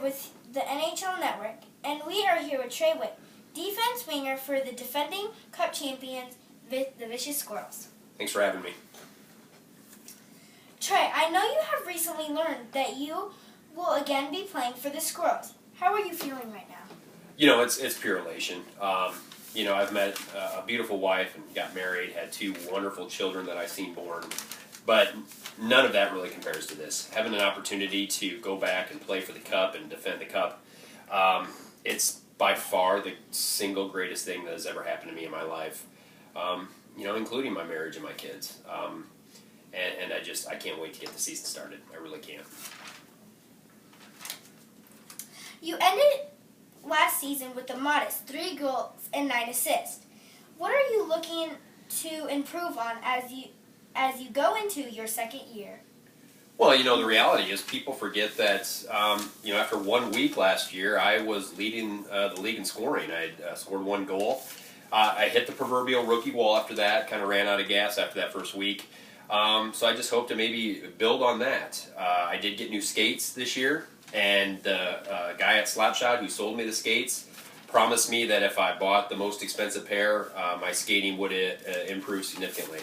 with the NHL Network, and we are here with Trey Witt, defense winger for the defending Cup champions, the Vicious Squirrels. Thanks for having me. Trey, I know you have recently learned that you will again be playing for the Squirrels. How are you feeling right now? You know, it's pure elation. I've met a beautiful wife and got married, had two wonderful children that I've seen born, but none of that really compares to this. Having an opportunity to go back and play for the Cup and defend the Cup, it's by far the single greatest thing that has ever happened to me in my life, including my marriage and my kids. And I can't wait to get the season started. I really can't. You ended last season with a modest 3 goals and 9 assists. What are you looking to improve on as you go into your second year? Well, the reality is people forget that, after 1 week last year, I was leading the league in scoring. I had scored 1 goal. I hit the proverbial rookie wall after that, kind of ran out of gas after that first week. So I just hope to maybe build on that. I did get new skates this year, and the guy at Slapshot who sold me the skates promised me that if I bought the most expensive pair, my skating would improve significantly.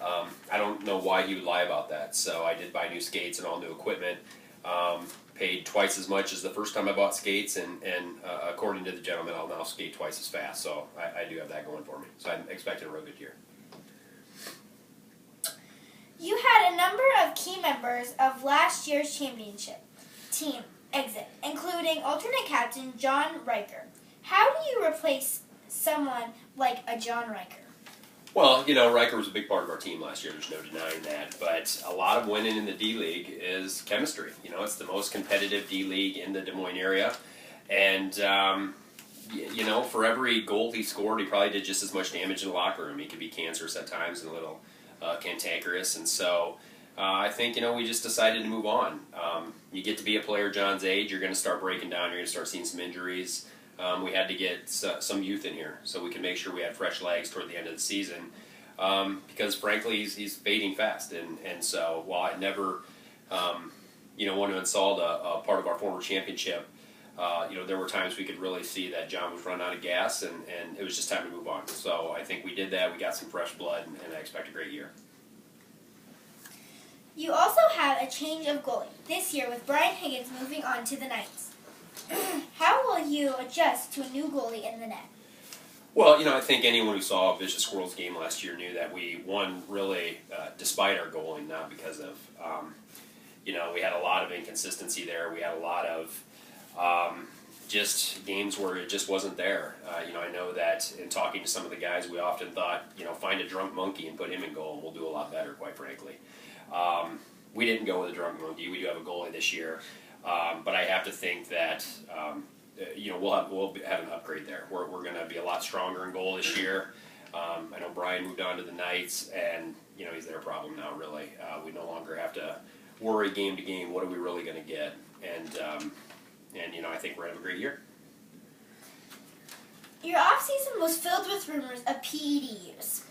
I don't know why he would lie about that, so I did buy new skates and all new equipment. Paid twice as much as the first time I bought skates, and according to the gentleman, I'll now skate twice as fast, so I do have that going for me. So I'm expecting a real good year. You had a number of key members of last year's championship team exit, including alternate captain John Riker. How do you replace someone like a John Riker? Well, Riker was a big part of our team last year. There's no denying that. But a lot of winning in the D-League is chemistry. It's the most competitive D-League in the Des Moines area. And, for every goal he scored, he probably did just as much damage in the locker room. He could be cancerous at times and a little cantankerous. And so I think, we just decided to move on. You get to be a player John's age, you're going to start breaking down. You're going to start seeing some injuries. We had to get some youth in here so we could make sure we had fresh legs toward the end of the season because, frankly, he's fading fast. And so while I never, want to insult a part of our former championship, there were times we could really see that John was running out of gas, and it was just time to move on. So I think we did that. We got some fresh blood, and I expect a great year. You also have a change of goalie this year with Brian Higgins moving on to the Knights. How will you adjust to a new goalie in the net? Well, I think anyone who saw a Vicious Squirrels game last year knew that we won really despite our goalie, not because of, we had a lot of inconsistency there. We had a lot of just games where it just wasn't there. I know that in talking to some of the guys, we often thought, find a drunk monkey and put him in goal and we'll do a lot better, quite frankly. We didn't go with a drunk monkey. We do have a goalie this year. But I have to think that we'll have an upgrade there. We're going to be a lot stronger in goal this year. I know Brian moved on to the Knights, and he's their problem now. Really, we no longer have to worry game to game. What are we really going to get? And I think we're going to have a great year. Your off-season was filled with rumors of PED use.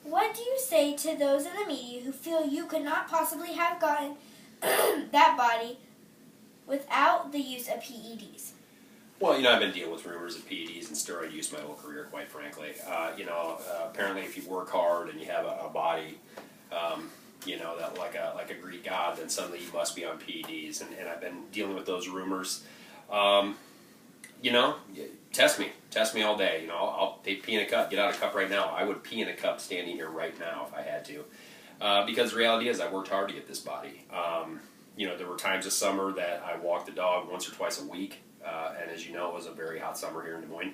What do you say to those in the media who feel you could not possibly have gotten that body without the use of PEDs? Well, I've been dealing with rumors of PEDs and steroid use my whole career, quite frankly. Apparently if you work hard and you have a body, that like a Greek god, then suddenly you must be on PEDs. And I've been dealing with those rumors. Test me all day. I'll pee in a cup, get out of a cup right now. I would pee in a cup standing here right now if I had to. Because the reality is I worked hard to get this body. There were times this summer that I walked the dog once or twice a week, and as you know, it was a very hot summer here in Des Moines.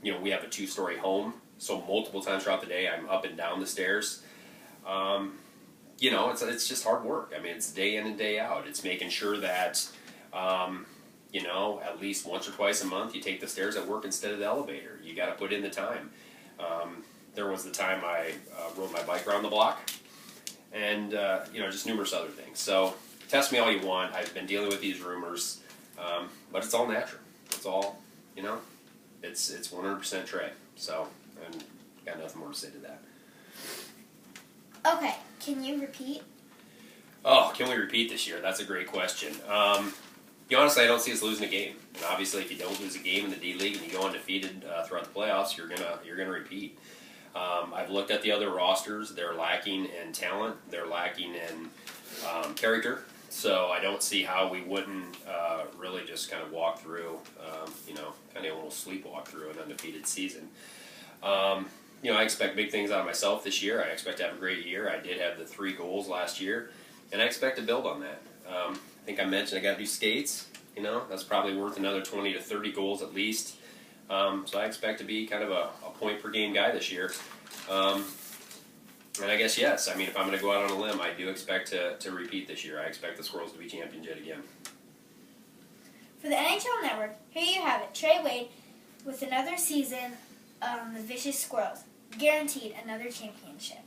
We have a 2-story home, so multiple times throughout the day I'm up and down the stairs. It's just hard work. I mean, it's day in and day out. It's making sure that, at least once or twice a month you take the stairs at work instead of the elevator. You got to put in the time. There was the time I rode my bike around the block, and just numerous other things. So test me all you want. I've been dealing with these rumors, but it's all natural. It's all, it's 100% Trey. So I've got nothing more to say to that. Okay, can you repeat? Oh, can we repeat this year? That's a great question. Honestly, I don't see us losing a game. And obviously, if you don't lose a game in the D League and you go undefeated throughout the playoffs, you're gonna repeat. I've looked at the other rosters. They're lacking in talent. They're lacking in character. So I don't see how we wouldn't really just kind of walk through, kind of almost sleepwalk through an undefeated season. I expect big things out of myself this year. I expect to have a great year. I did have the 3 goals last year, and I expect to build on that. I think I mentioned I got to do skates. That's probably worth another 20 to 30 goals at least. So I expect to be kind of a point per game guy this year. And I guess, yes, I mean, if I'm going to go out on a limb, I do expect to repeat this year. I expect the Squirrels to be champions yet again. For the NHL Network, here you have it. Trey Wade with another season on the Vicious Squirrels. Guaranteed another championship.